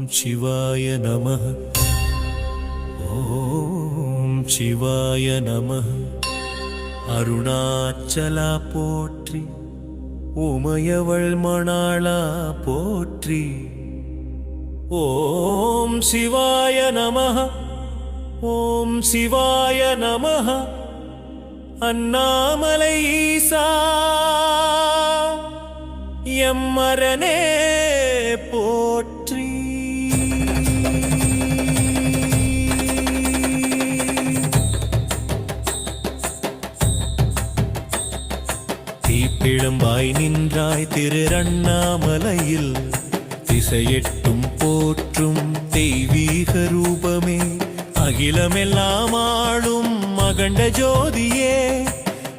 சிவாய நமः. ஓம் சிவாய நமः. அருணாச்சலா போற்றி, உமையவள் மணாளா போற்றி. ஓம் சிவாய நமः. ஓம் சிவாய நமः. அண்ணாமலை ஈசா எம்மரனே போற்றி. தீப்பிழம்பாய் நின்றாய் திரு அண்ணாமலையில், திசையெட்டும் போற்றும் தெய்வீக ரூபமே, அகிலமெல்லாம் ஆளும் மகண்ட ஜோதியே,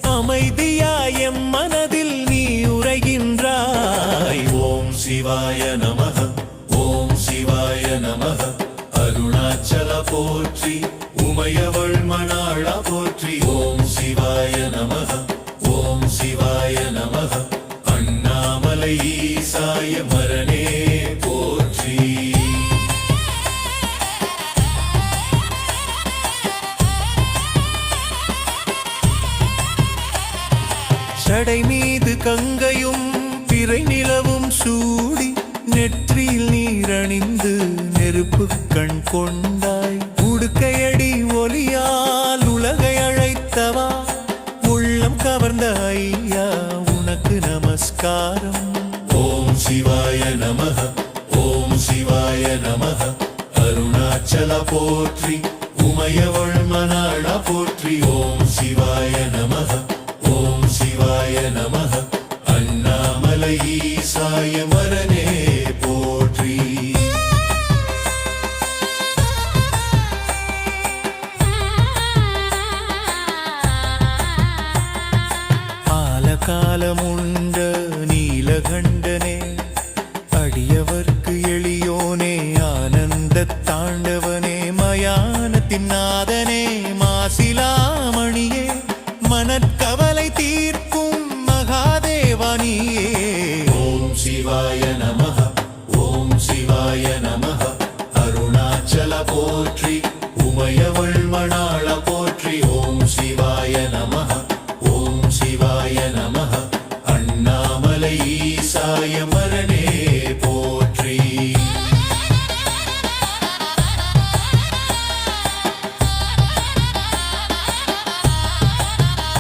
அமைதியாய் எம் மனதில் நீ உரைகின்றாய். ஓம் சிவாய நமः. ஓம் சிவாய நமः. அருணாச்சல போற்றி, உமையவள் மணாளா போற்றி. ஓம் சிவாய நமः. ஓம் சிவாய நமः. அண்ணாமலை ஈசாய மரனே போற்றி. சடை மீது கங்கையும் பிறை நிலவும் சூடி, நெற்றியில் நீரணிந்து நெருப்பு கண் கொண்டாய். உடுக்கையடி ஒலியால் உலகை அழைத்தவா, உள்ளம் கவர்ந்த ஐயா உனக்கு நமஸ்காரம். ஓம் சிவாய நமः. ஓம் சிவாய நமः. அருணாச்சல போற்றி, உமையவள் மணாளா போற்றி. ஓம் சிவாய நமः. ஓம் சிவாய நமः. அண்ணாமலை ஈசாய மரனே